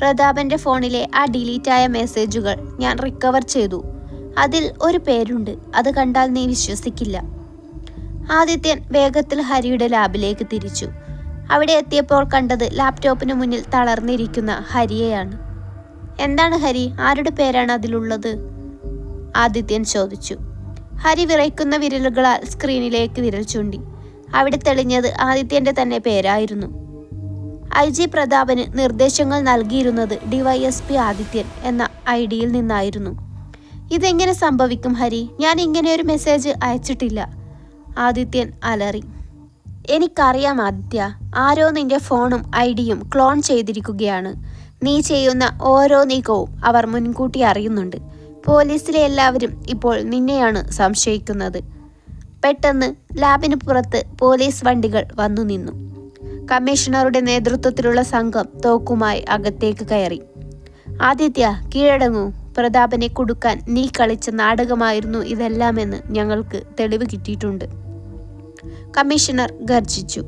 പ്രതാപന്റെ ഫോണിലെ ആ ഡിലീറ്റായ മെസ്സേജുകൾ ഞാൻ റിക്കവർ ചെയ്തു. അതിൽ ഒരു പേരുണ്ട്. അത് കണ്ടാൽ നീ വിശ്വസിക്കില്ല. ആദിത്യൻ വേഗത്തിൽ ഹരിയുടെ ലാബിലേക്ക് തിരിച്ചു. അവിടെ എത്തിയപ്പോൾ കണ്ടത് ലാപ്ടോപ്പിന് മുന്നിൽ തളർന്നിരിക്കുന്ന ഹരിയെയാണ്. എന്താണ് ഹരി? ആരുടെ പേരാണ് അതിലുള്ളത്? ആദിത്യൻ ചോദിച്ചു. ഹരി വിറയ്ക്കുന്ന വിരലുകളാൽ സ്ക്രീനിലേക്ക് വിരൽ ചൂണ്ടി. അവിടെ തെളിഞ്ഞത് ആദിത്യന്റെ തന്നെ പേരായിരുന്നു. IG പ്രതാപന് നിർദ്ദേശങ്ങൾ നൽകിയിരുന്നത് DYSP ആദിത്യൻ എന്ന ഐഡിയിൽ നിന്നായിരുന്നു. ഇതെങ്ങനെ സംഭവിക്കും ഹരി? ഞാൻ ഇങ്ങനെയൊരു മെസ്സേജ് അയച്ചിട്ടില്ല. ആദിത്യൻ അലറി. എനിക്കറിയാം ആദിത്യ, ആരോ നിന്റെ ഫോണും ഐഡിയും ക്ലോൺ ചെയ്തിരിക്കുകയാണ്. നീ ചെയ്യുന്ന ഓരോ നീക്കവും അവർ മുൻകൂട്ടി അറിയുന്നുണ്ട്. പോലീസിലെ എല്ലാവരും ഇപ്പോൾ നിന്നെയാണ് സംശയിക്കുന്നത്. പെട്ടെന്ന് ലാബിന് പുറത്ത് പോലീസ് വണ്ടികൾ വന്നു നിന്നു. കമ്മീഷണറുടെ നേതൃത്വത്തിലുള്ള സംഘം തോക്കുമായി അകത്തേക്ക് കയറി. ആദിത്യ, കീഴടങ്ങൂ. പ്രതാപനെ കുടുക്കാൻ നീ കളിച്ച നാടകമായിരുന്നു ഇതെല്ലാമെന്ന് ഞങ്ങൾക്ക് തെളിവ് കിട്ടിയിട്ടുണ്ട്. കമ്മീഷണർ ഗർജിച്ചു.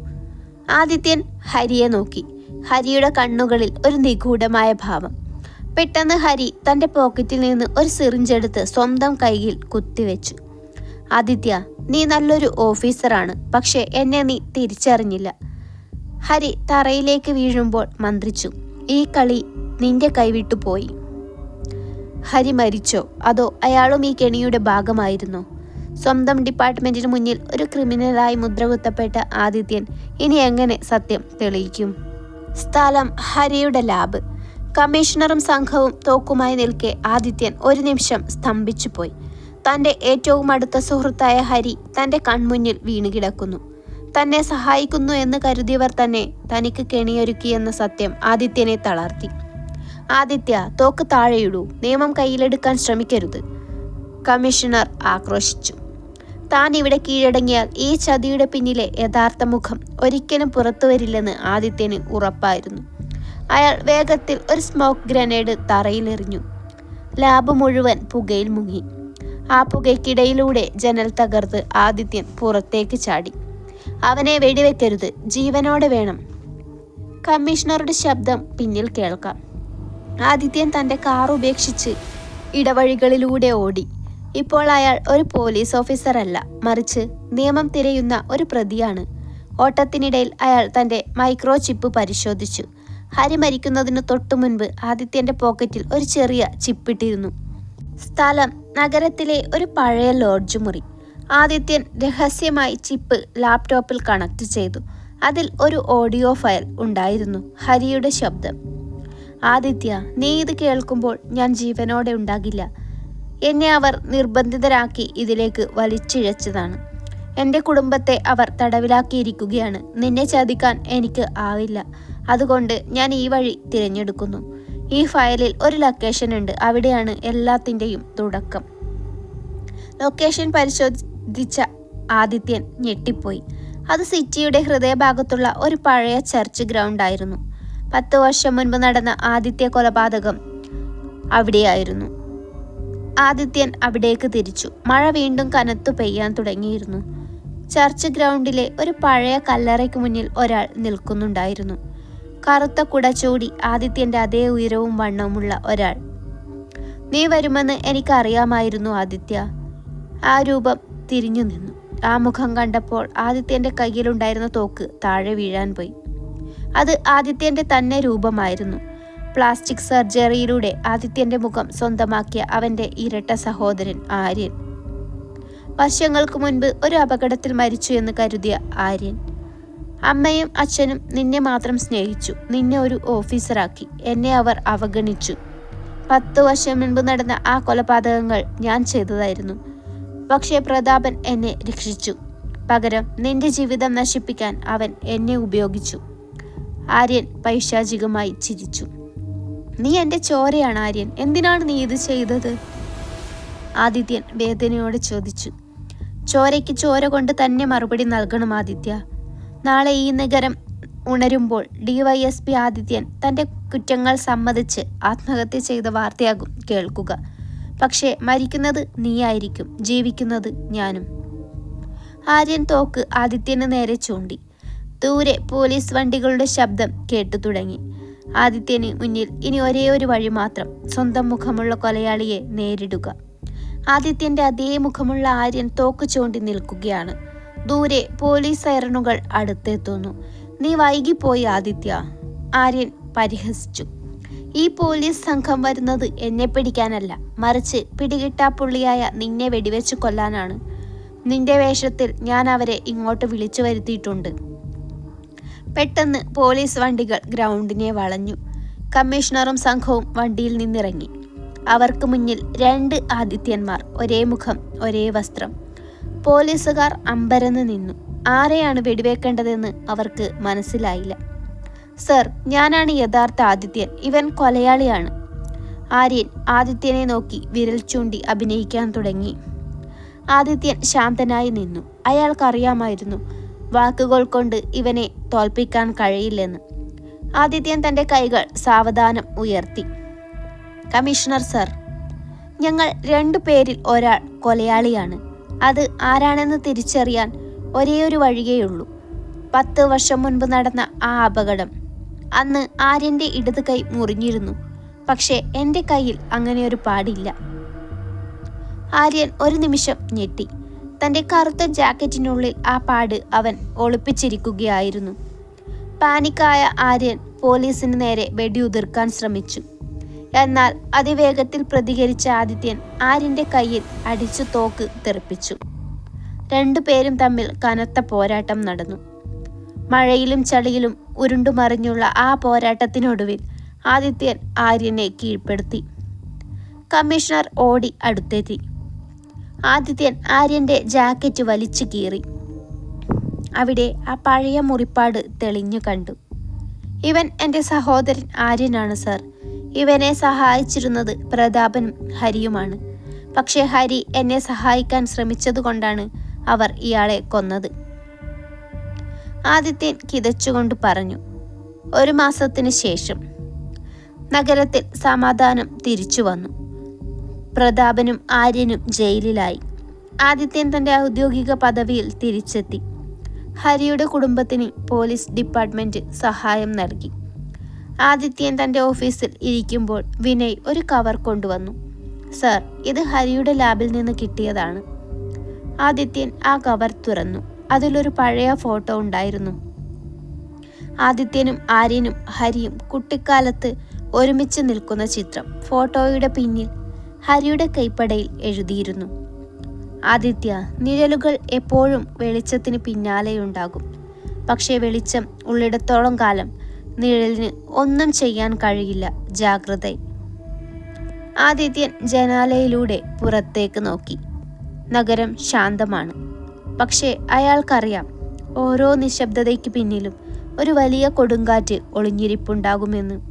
ആദിത്യൻ ഹരിയെ നോക്കി. ഹരിയുടെ കണ്ണുകളിൽ ഒരു നിഗൂഢമായ ഭാവം. പെട്ടെന്ന് ഹരി തൻ്റെ പോക്കറ്റിൽ നിന്ന് ഒരു സിറിഞ്ചെടുത്ത് സ്വന്തം കൈയിൽ കുത്തിവെച്ചു. ആദിത്യ, നീ നല്ലൊരു ഓഫീസറാണ്, പക്ഷേ എന്നെ നീ തിരിച്ചറിഞ്ഞില്ല. ഹരി തറയിലേക്ക് വീഴുമ്പോൾ മന്ത്രിച്ചു. ഈ കളി നിന്റെ കൈവിട്ടു പോയി. ഹരി മരിച്ചോ? അതോ അയാളും ഈ കെണിയുടെ ഭാഗമായിരുന്നോ? സ്വന്തം ഡിപ്പാർട്ട്മെന്റിന് മുന്നിൽ ഒരു ക്രിമിനലായി മുദ്രകുത്തപ്പെട്ട ആദിത്യൻ ഇനി എങ്ങനെ സത്യം തെളിയിക്കും? സ്ഥലം ഹരിയുടെ ലാബ്. കമ്മീഷണറും സംഘവും തോക്കുമായി നിൽക്കെ ആദിത്യൻ ഒരു നിമിഷം സ്തംഭിച്ചുപോയി. തൻ്റെ ഏറ്റവും അടുത്ത സുഹൃത്തായ ഹരി തൻ്റെ കൺമുന്നിൽ വീണുകിടക്കുന്നു. തന്നെ സഹായിക്കുന്നു എന്ന് കരുതിയവർ തന്നെ തനിക്ക് കെണിയൊരുക്കിയെന്ന സത്യം ആദിത്യനെ തളർത്തി. ആദിത്യ, തോക്ക് താഴെയിടൂ. നിയമം കയ്യിലെടുക്കാൻ ശ്രമിക്കരുത്. കമ്മീഷണർ ആക്രോശിച്ചു. താൻ ഇവിടെ കീഴടങ്ങിയാൽ ഈ ചതിയുടെ പിന്നിലെ യഥാർത്ഥ മുഖം ഒരിക്കലും പുറത്തുവരില്ലെന്ന് ആദിത്യന് ഉറപ്പായിരുന്നു. അയാൾ വേഗത്തിൽ ഒരു സ്മോക്ക് ഗ്രനേഡ് തറയിലെറിഞ്ഞു. ലാബ് മുഴുവൻ പുകയിൽ മുങ്ങി. ആ പുകയ്ക്കിടയിലൂടെ ജനൽ തകർത്ത് ആദിത്യൻ പുറത്തേക്ക് ചാടി. അവനെ വെടിവെക്കരുത്, ജീവനോടെ വേണം. കമ്മീഷണറുടെ ശബ്ദം പിന്നിൽ കേൾക്കാം. ആദിത്യൻ തൻ്റെ കാർ ഉപേക്ഷിച്ച് ഇടവഴികളിലൂടെ ഓടി. ഇപ്പോൾ അയാൾ ഒരു പോലീസ് ഓഫീസറല്ല, മറിച്ച് നിയമം തിരയുന്ന ഒരു പ്രതിയാണ്. ഓട്ടത്തിനിടയിൽ അയാൾ തൻ്റെ മൈക്രോ ചിപ്പ് പരിശോധിച്ചു. ഹരി മരിക്കുന്നതിന് തൊട്ടു മുൻപ് ആദിത്യൻ്റെ പോക്കറ്റിൽ ഒരു ചെറിയ ചിപ്പിട്ടിരുന്നു. സ്ഥലം നഗരത്തിലെ ഒരു പഴയ ലോഡ്ജ് മുറി. ആദിത്യൻ രഹസ്യമായി ചിപ്പ് ലാപ്ടോപ്പിൽ കണക്ട് ചെയ്തു. അതിൽ ഒരു ഓഡിയോ ഫയൽ ഉണ്ടായിരുന്നു. ഹരിയുടെ ശബ്ദം. ആദിത്യ, നീ ഇത് കേൾക്കുമ്പോൾ ഞാൻ ജീവനോടെ ഉണ്ടാകില്ല. എന്നെ അവർ നിർബന്ധിതരാക്കി ഇതിലേക്ക് വലിച്ചിഴച്ചതാണ്. എൻ്റെ കുടുംബത്തെ അവർ തടവിലാക്കിയിരിക്കുകയാണ്. നിന്നെ ചതിക്കാൻ എനിക്ക് ആവില്ല. അതുകൊണ്ട് ഞാൻ ഈ വഴി തിരഞ്ഞെടുക്കുന്നു. ഈ ഫയലിൽ ഒരു ലൊക്കേഷൻ ഉണ്ട്. അവിടെയാണ് എല്ലാത്തിൻ്റെയും തുടക്കം. ലൊക്കേഷൻ പരിശോധിച്ച ആദിത്യൻ ഞെട്ടിപ്പോയി. അത് സിറ്റിയുടെ ഹൃദയഭാഗത്തുള്ള ഒരു പഴയ ചർച്ച് ഗ്രൗണ്ട് ആയിരുന്നു. 10 വർഷം മുൻപ് നടന്ന ആദിത്യ കൊലപാതകം അവിടെയായിരുന്നു. ആദിത്യൻ അവിടേക്ക് തിരിച്ചു. മഴ വീണ്ടും കനത്തു പെയ്യാൻ തുടങ്ങിയിരുന്നു. ചർച്ച് ഗ്രൗണ്ടിലെ ഒരു പഴയ കല്ലറയ്ക്ക് മുന്നിൽ ഒരാൾ നിൽക്കുന്നുണ്ടായിരുന്നു. കറുത്ത കുട ചൂടി ആദിത്യന്റെ അതേ ഉയരവും വണ്ണവുമുള്ള ഒരാൾ. നീ വരുമെന്ന് എനിക്കറിയാമായിരുന്നു ആദിത്യ. ആ രൂപം തിരിഞ്ഞു നിന്നു. ആ മുഖം കണ്ടപ്പോൾ ആദിത്യന്റെ കയ്യിലുണ്ടായിരുന്ന തോക്ക് താഴെ വീഴാൻ പോയി. അത് ആദിത്യന്റെ തന്നെ രൂപമായിരുന്നു. പ്ലാസ്റ്റിക് സർജറിയിലൂടെ ആദിത്യന്റെ മുഖം സ്വന്തമാക്കിയ അവന്റെ ഇരട്ട സഹോദരൻ ആര്യൻ. വർഷങ്ങൾക്ക് മുൻപ് ഒരു അപകടത്തിൽ മരിച്ചു എന്ന് കരുതിയ ആര്യൻ. അമ്മയും അച്ഛനും നിന്നെ മാത്രം സ്നേഹിച്ചു. നിന്നെ ഒരു ഓഫീസറാക്കി. എന്നെ അവർ അവഗണിച്ചു. 10 വർഷം മുൻപ് നടന്ന ആ കൊലപാതകങ്ങൾ ഞാൻ ചെയ്തതായിരുന്നു. പക്ഷേ പ്രതാപൻ എന്നെ രക്ഷിച്ചു. പകരം നിന്റെ ജീവിതം നശിപ്പിക്കാൻ അവൻ എന്നെ ഉപയോഗിച്ചു. ആര്യൻ പൈശാചികമായി ചിരിച്ചു. നീ എൻ്റെ ചോരയാണ് ആര്യൻ. എന്തിനാണ് നീ ഇത് ചെയ്തത്? ആദിത്യൻ വേദനയോടെ ചോദിച്ചു. ചോരയ്ക്ക് ചോര കൊണ്ട് തന്നെ മറുപടി നൽകണം ആദിത്യ. നാളെ ഈ നഗരം ഉണരുമ്പോൾ DYSP ആദിത്യൻ തൻ്റെ കുറ്റങ്ങൾ സമ്മതിച്ച് ആത്മഹത്യ ചെയ്ത വാർത്തയാകും കേൾക്കുക. പക്ഷേ മരിക്കുന്നത് നീയായിരിക്കും, ജീവിക്കുന്നത് ഞാനും. ആര്യൻ തോക്ക് ആദിത്യന് നേരെ ചൂണ്ടി. ദൂരെ പോലീസ് വണ്ടികളുടെ ശബ്ദം കേട്ടു തുടങ്ങി. ആദിത്യന് മുന്നിൽ ഇനി ഒരേ ഒരു വഴി മാത്രം, സ്വന്തം മുഖമുള്ള കൊലയാളിയെ നേരിടുക. ആദിത്യന്റെ അതേ മുഖമുള്ള ആര്യൻ തോക്ക് ചൂണ്ടി നിൽക്കുകയാണ്. ദൂരെ പോലീസ് സൈറണുകൾ അടുത്തെത്തുന്നു. നീ വൈകിപ്പോയി ആദിത്യ, ആര്യൻ പരിഹസിച്ചു. ഈ പോലീസ് സംഘം വരുന്നത് എന്നെ പിടിക്കാനല്ല, മറിച്ച് പിടികിട്ടാപ്പുള്ളിയായ നിന്നെ വെടിവെച്ച് കൊല്ലാനാണ്. നിന്റെ വേഷത്തിൽ ഞാൻ അവരെ ഇങ്ങോട്ട് വിളിച്ചു വരുത്തിയിട്ടുണ്ട്. പെട്ടെന്ന് പോലീസ് വണ്ടികൾ ഗ്രൗണ്ടിനെ വളഞ്ഞു. കമ്മീഷണറും സംഘവും വണ്ടിയിൽ നിന്നിറങ്ങി. അവർക്ക് മുന്നിൽ 2 ആദിത്യന്മാർ, ഒരേ മുഖം, ഒരേ വസ്ത്രം. പോലീസുകാർ അമ്പരന്ന് നിന്നു. ആരെയാണ് വെടിവെക്കേണ്ടതെന്ന് അവർക്ക് മനസ്സിലായില്ല. സർ, ഞാനാണ് യഥാർത്ഥ ആദിത്യൻ. ഇവൻ കൊലയാളിയാണ്. ആര്യൻ ആദിത്യനെ നോക്കി വിരൽ ചൂണ്ടി അഭിനയിക്കാൻ തുടങ്ങി. ആദിത്യൻ ശാന്തനായി നിന്നു. അയാൾക്കറിയാമായിരുന്നു വാക്കുകൾ കൊണ്ട് ഇവനെ തോൽപ്പിക്കാൻ കഴിയില്ലെന്ന്. ആദിത്യൻ തൻ്റെ കൈകൾ സാവധാനം ഉയർത്തി. കമ്മീഷണർ സർ, ഞങ്ങൾ 2 പേരിൽ ഒരാൾ കൊലയാളിയാണ്. അത് ആരാണെന്ന് തിരിച്ചറിയാൻ ഒരേയൊരു വഴിയേയുള്ളൂ. 10 വർഷം മുൻപ് നടന്ന ആ അപകടം. അന്ന് ആര്യൻ്റെ ഇടത് കൈ മുറിഞ്ഞിരുന്നു. പക്ഷേ എൻ്റെ കയ്യിൽ അങ്ങനെയൊരു പാടില്ല. ആര്യൻ ഒരു നിമിഷം ഞെട്ടി. തൻ്റെ കറുത്ത ജാക്കറ്റിനുള്ളിൽ ആ പാട് അവൻ ഒളിപ്പിച്ചിരിക്കുകയായിരുന്നു. പാനിക്കായ ആര്യൻ പോലീസിന് നേരെ വെടിയുതിർക്കാൻ ശ്രമിച്ചു. എന്നാൽ അതിവേഗത്തിൽ പ്രതികരിച്ച ആദിത്യൻ ആര്യൻ്റെ കയ്യിൽ അടിച്ചു തോക്ക് തെറിപ്പിച്ചു. 2 പേരും തമ്മിൽ കനത്ത പോരാട്ടം നടന്നു. മഴയിലും ചളിയിലും ഉരുണ്ടുമറിഞ്ഞുള്ള ആ പോരാട്ടത്തിനൊടുവിൽ ആദിത്യൻ ആര്യനെ കീഴ്പ്പെടുത്തി. കമ്മീഷണർ ഓടി അടുത്തെത്തി. ആദിത്യൻ ആര്യൻ്റെ ജാക്കറ്റ് വലിച്ചു കീറി. അവിടെ ആ പഴയ മുറിപ്പാട് തെളിഞ്ഞു കണ്ടു. ഇവൻ എൻ്റെ സഹോദരൻ ആര്യനാണ് സർ. ഇവനെ സഹായിച്ചിരുന്നത് പ്രതാപനും ഹരിയുമാണ്. പക്ഷേ ഹരി എന്നെ സഹായിക്കാൻ ശ്രമിച്ചതുകൊണ്ടാണ് അവർ ഇയാളെ കൊന്നത്. ആദിത്യൻ കിതച്ചുകൊണ്ട് പറഞ്ഞു. 1 മാസത്തിന് ശേഷം നഗരത്തിൽ സമാധാനം തിരിച്ചു വന്നു. പ്രതാപനും ആര്യനും ജയിലിലായി. ആദിത്യൻ തൻ്റെ ഔദ്യോഗിക പദവിയിൽ തിരിച്ചെത്തി. ഹരിയുടെ കുടുംബത്തിന് പോലീസ് ഡിപ്പാർട്ട്മെൻറ്റ് സഹായം നൽകി. ആദിത്യൻ തൻ്റെ ഓഫീസിൽ ഇരിക്കുമ്പോൾ വിനയ് ഒരു കവർ കൊണ്ടുവന്നു. സർ, ഇത് ഹരിയുടെ ലാബിൽ നിന്ന് കിട്ടിയതാണ്. ആദിത്യൻ ആ കവർ തുറന്നു. അതിലൊരു പഴയ ഫോട്ടോ ഉണ്ടായിരുന്നു. ആദിത്യനും ആര്യനും ഹരിയും കുട്ടിക്കാലത്ത് ഒരുമിച്ച് നിൽക്കുന്ന ചിത്രം. ഫോട്ടോയുടെ പിന്നിൽ ഹരിയുടെ കൈപ്പടയിൽ എഴുതിയിരുന്നു, ആദിത്യ, നിഴലുകൾ എപ്പോഴും വെളിച്ചത്തിന് പിന്നാലെയുണ്ടാകും. പക്ഷേ വെളിച്ചം ഉള്ളിടത്തോളം കാലം നിഴലിന് ഒന്നും ചെയ്യാൻ കഴിയില്ല. ജാഗ്രത. ആദിത്യൻ ജനാലയിലൂടെ പുറത്തേക്ക് നോക്കി. നഗരം ശാന്തമാണ്. പക്ഷേ അയാൾക്കറിയാം ഓരോ നിശബ്ദതയ്ക്ക് പിന്നിലും ഒരു വലിയ കൊടുങ്കാറ്റ് ഒളിഞ്ഞിരിപ്പുണ്ടാകുമെന്ന്.